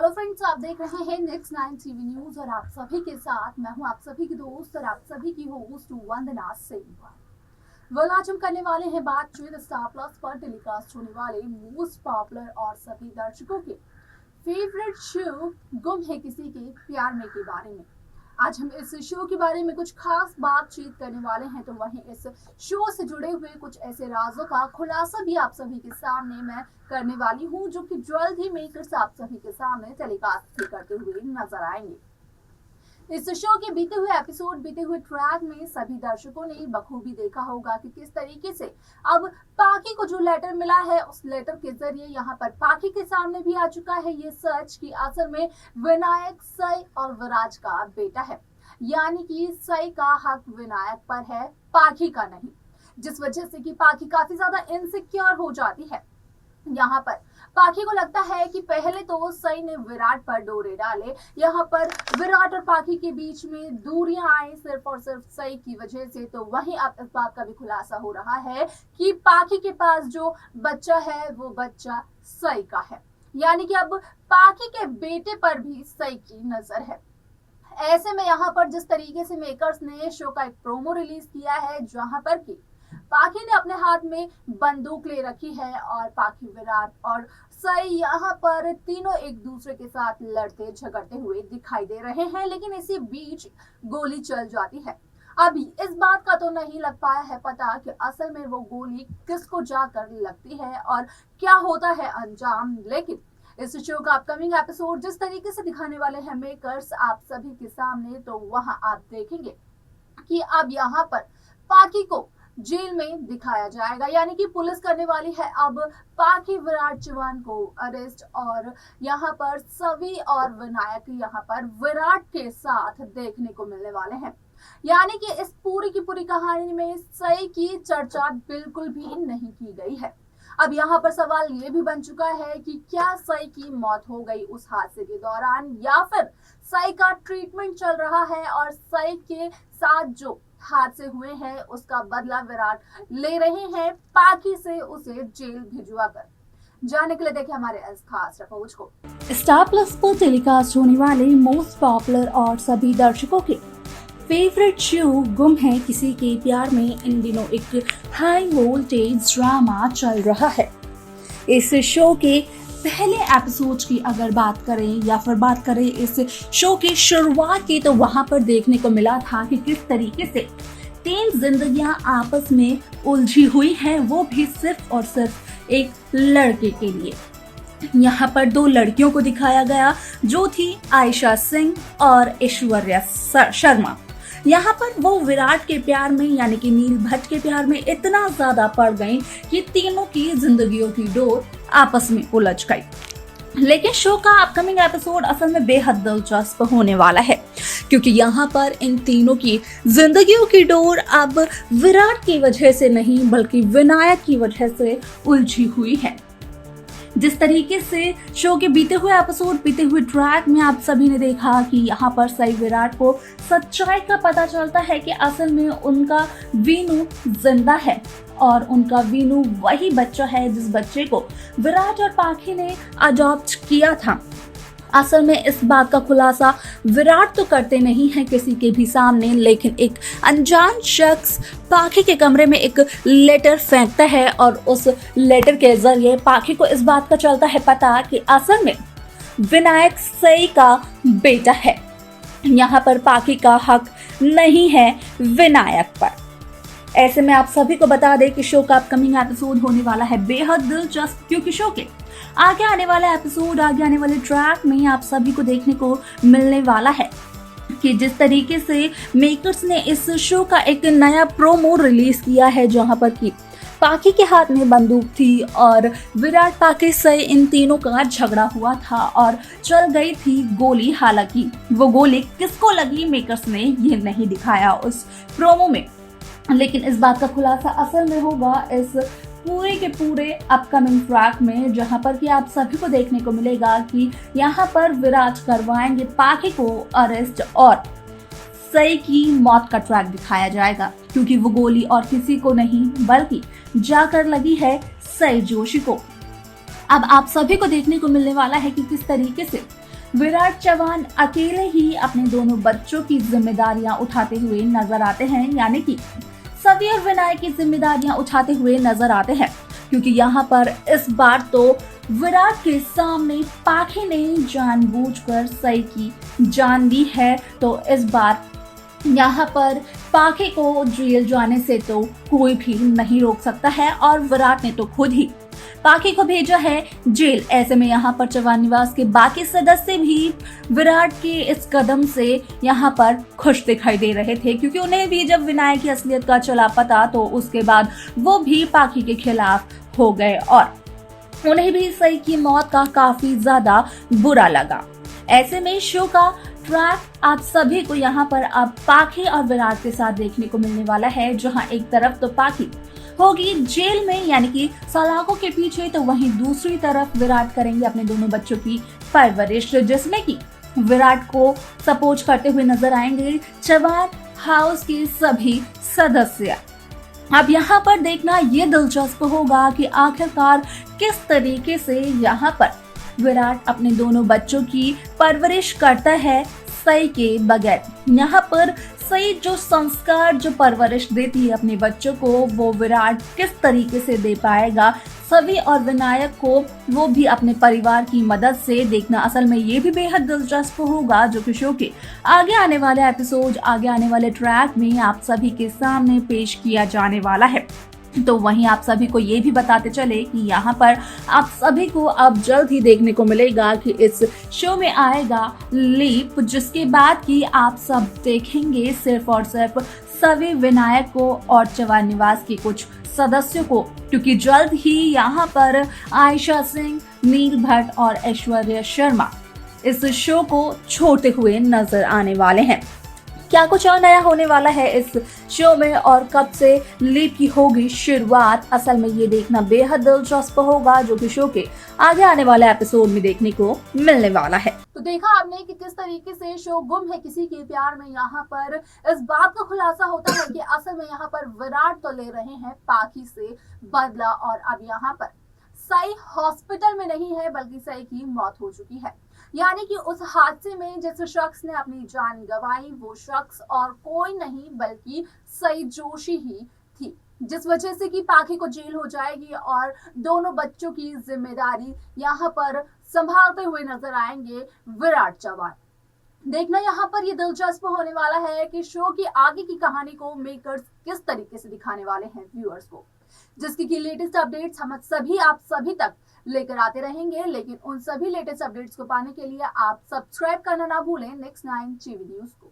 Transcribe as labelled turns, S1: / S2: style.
S1: Hello friends, आप देख रहे हैं नेक्स्ट 9 टीवी न्यूज और आप सभी के साथ मैं हूं आप सभी की दोस्त और आप सभी की होस्ट वंदना सिंह। आज हम करने वाले हैं बातचीत स्टार प्लस पर टेलीकास्ट होने वाले मोस्ट पॉपुलर और सभी दर्शकों के फेवरेट शो गुम है किसी के प्यार में के बारे में। आज हम इस शो के बारे में कुछ खास बातचीत करने वाले हैं, तो वहीं इस शो से जुड़े हुए कुछ ऐसे राजों का खुलासा भी आप सभी के सामने मैं करने वाली हूं, जो कि जल्द ही मेकर्स आप सभी के सामने टेलीकास्ट भी करते हुए नजर आएंगे। इस शो के बीते हुए एपिसोड, बीते हुए ट्रैक में सभी दर्शकों ने बखूबी देखा होगा कि किस तरीके से अब पाखी को जो लेटर मिला है, उस लेटर के जरिए यहाँ पर पाखी के सामने भी आ चुका है ये सच कि असल में विनायक सई और विराज का बेटा है, यानी कि सई का हक विनायक पर है, पाखी का नहीं, जिस वजह से कि पाखी काफी ज्यादा इनसिक्योर हो जाती है। यहाँ पर पाखी को लगता है कि पहले तो सई ने विराट पर डोरे डाले, यहाँ पर विराट और पाखी के बीच में दूरियां आई सिर्फ और सिर्फ सई की वजह से। तो वहीं अब इस बात का भी खुलासा हो रहा है कि पाखी के पास जो बच्चा है वो बच्चा सई का है, यानी कि अब पाखी के बेटे पर भी सई की नजर है। ऐसे में यहाँ पर जिस तरीके से मेकर्स ने शो का एक प्रोमो रिलीज किया है, जहां पर कि पाखी ने अपने हाथ में बंदूक ले रखी है और पाखी, विराट और सई यहाँ पर तीनों एक दूसरे के साथ लड़ते झगड़ते हुए दिखाई दे रहे हैं, लेकिन इसी बीच गोली चल जाती है। अभी इस बात का तो नहीं लग पाया है पता कि असल में वो गोली किसको जाकर लगती है और क्या होता है अंजाम, लेकिन इस शो का अपकमिंग एपिसोड जिस तरीके से दिखाने वाले हैं मेकर्स आप सभी के सामने, तो वहां आप देखेंगे कि अब यहाँ पर पाखी को जेल में दिखाया जाएगा, यानी कि पुलिस करने वाली है अब पाखी विराट चौहान को अरेस्ट, और यहाँ पर सभी और विनायक यहाँ पर विराट के साथ देखने को मिलने वाले हैं। यानी कि इस पूरी की पूरी कहानी में सई की चर्चा बिल्कुल भी नहीं की गई है। अब यहाँ पर सवाल ये भी बन चुका है कि क्या सई की मौत हो गई उस हादसे के दौरान, या फिर सई का ट्रीटमेंट चल रहा है और सई के साथ जो हादसे हुए हैं उसका बदला विराट ले रहे हैं पाखी से उसे जेल भिजवाकर। जानने के लिए देखिए हमारे इस खास रिपोर्ट को।
S2: स्टार प्लस पर टेलीकास्ट होने वाले मोस्ट पॉपुलर और सभी दर्शकों के फेवरेट शो गुम है किसी के प्यार में इन दिनों एक हाई वोल्टेज ड्रामा चल रहा है। इस शो के पहले एपिसोड की अगर बात करें या फिर बात करें इस शो की शुरुआत की, तो वहां पर देखने को मिला था कि किस तरीके से 3 जिंदगियां आपस में उलझी हुई हैं, वो भी सिर्फ और सिर्फ एक लड़के के लिए। यहाँ पर 2 लड़कियों को दिखाया गया, जो थी आयशा सिंह और ऐश्वर्या शर्मा। यहाँ पर वो विराट के प्यार में यानी कि नील भट्ट के प्यार में इतना ज्यादा पड़ गई कि तीनों की जिंदगियों की डोर आपस में उलझ गई। लेकिन शो का अपकमिंग एपिसोड असल में बेहद दिलचस्प होने वाला है, क्योंकि यहाँ पर इन तीनों की जिंदगियों की डोर अब विराट की वजह से नहीं बल्कि विनायक की वजह से उलझी हुई है। जिस तरीके से शो के बीते हुए एपिसोड, बीते हुए ट्रैक में आप सभी ने देखा कि यहाँ पर सई विराट को सच्चाई का पता चलता है कि असल में उनका वीनू जिंदा है और उनका वीनू वही बच्चा है जिस बच्चे को विराट और पाखी ने अडॉप्ट किया था। असल में इस बात का खुलासा विराट तो करते नहीं है किसी के भी सामने, लेकिन एक अनजान शख्स पाखी के कमरे में एक लेटर फेंकता है और उस लेटर के जरिए पाखी को इस बात का चलता है पता कि असल में विनायक सई का बेटा है। यहाँ पर पाखी का हक नहीं है विनायक पर। ऐसे में आप सभी को बता दें कि शो का अपकमिंग एपिसोड होने वाला है बेहद दिलचस्प, क्योंकि शो के आगे आने वाला एपिसोड, आगे आने वाले ट्रैक में आप सभी को देखने को मिलने वाला है कि जिस तरीके से मेकर्स ने इस शो का एक नया प्रोमो रिलीज किया है, जहां पर कि पाखी के हाथ में बंदूक थी और विराट, पाखी से इन तीनों का झगड़ा हुआ था और चल गई थी गोली। हालांकि वो गोली किसको लगी मेकर्स ने ये नहीं दिखाया उस प्रोमो में, लेकिन इस बात का खुलासा असल में होगा इस पूरे के पूरे अपकमिंग ट्रैक में, जहां पर कि आप सभी को देखने को मिलेगा कि यहाँ पर विराट करवाएंगे पाखी को अरेस्ट और सई की मौत का ट्रैक दिखाया जाएगा, क्योंकि वो गोली और किसी को नहीं बल्कि जाकर लगी है सई जोशी को। अब आप सभी को देखने को मिलने वाला है कि किस तरीके से विराट चौहान अकेले ही अपने दोनों बच्चों की जिम्मेदारियां उठाते हुए नजर आते हैं, यानी कि सभी और विनायक की जिम्मेदारियां उठाते हुए नजर आते हैं, क्योंकि यहाँ पर इस बार तो विराट के सामने पाखे ने जानबूझकर सई की जान दी है। तो इस बार यहाँ पर पाखे को जेल जाने से तो कोई भी नहीं रोक सकता है और विराट ने तो खुद ही पाखे को भेजा है जेल। ऐसे में यहाँ पर चौहान निवास के बाकी सदस्य भी विराट के इस कदम से यहाँ पर खुश दिखाई दे रहे थे, क्योंकि उन्हें भी जब विनायक की असलियत का चला पता तो उसके बाद वो भी पाखे के खिलाफ हो गए और उन्हें भी सई की मौत का काफी ज्यादा बुरा लगा। ऐसे में शो का ट्रैक आप सभी को यहाँ पर अब पाखे और विराट के साथ देखने को मिलने वाला है, जहाँ एक तरफ तो पाखे होगी जेल में यानी कि सलाखों के पीछे, तो वहीं दूसरी तरफ विराट करेंगे अपने दोनों बच्चों की परवरिश, जिसमें कि विराट को सपोर्ट करते हुए नजर आएंगे चौहान हाउस के सभी सदस्य। अब यहाँ पर देखना ये दिलचस्प होगा कि आखिरकार किस तरीके से यहाँ पर विराट अपने दोनों बच्चों की परवरिश करता है सई के बगैर। यहाँ पर सई जो संस्कार, जो परवरिश देती है अपने बच्चों को, वो विराट किस तरीके से दे पाएगा सभी और विनायक को, वो भी अपने परिवार की मदद से देखना असल में ये भी बेहद दिलचस्प होगा, जो कि शो के आगे आने वाले एपिसोड, आगे आने वाले ट्रैक में आप सभी के सामने पेश किया जाने वाला है। तो वहीं आप सभी को ये भी बताते चले कि यहाँ पर आप सभी को अब जल्द ही देखने को मिलेगा कि इस शो में आएगा लीप, जिसके बाद कि आप सब देखेंगे सिर्फ और सिर्फ सभी विनायक को और चौहान निवास के कुछ सदस्यों को, क्योंकि जल्द ही यहाँ पर आयशा सिंह, नील भट्ट और ऐश्वर्या शर्मा इस शो को छोड़ते हुए नजर आने वाले हैं। क्या कुछ और नया होने वाला है इस शो में और कब से लीप की होगी शुरुआत, असल में ये देखना बेहद दिलचस्प होगा, जो कि शो के आगे आने वाले एपिसोड में देखने को मिलने वाला है।
S1: तो देखा आपने कि किस तरीके से शो गुम है किसी के प्यार में यहाँ पर इस बात का खुलासा होता है कि असल में यहाँ पर विराट तो ले रहे हैं पाखी से बदला और अब यहाँ पर सई हॉस्पिटल में नहीं है बल्कि सई की मौत हो चुकी है। यानी कि उस हादसे में जिस शख्स ने अपनी जान गंवाई वो शख्स और कोई नहीं बल्कि सई जोशी ही थी, जिस वजह से कि पाखी को जेल हो जाएगी और दोनों बच्चों की जिम्मेदारी यहाँ पर संभालते हुए नजर आएंगे विराट चौहान। देखना यहाँ पर ये दिलचस्प होने वाला है कि शो की आगे की कहानी को मेकर्स किस तरीके से दिखाने वाले हैं व्यूअर्स को, जिसकी की लेटेस्ट अपडेट्स हम सभी आप सभी तक लेकर आते रहेंगे। लेकिन उन सभी लेटेस्ट अपडेट्स को पाने के लिए आप सब्सक्राइब करना ना भूलें नेक्स्ट 9 टीवी न्यूज को।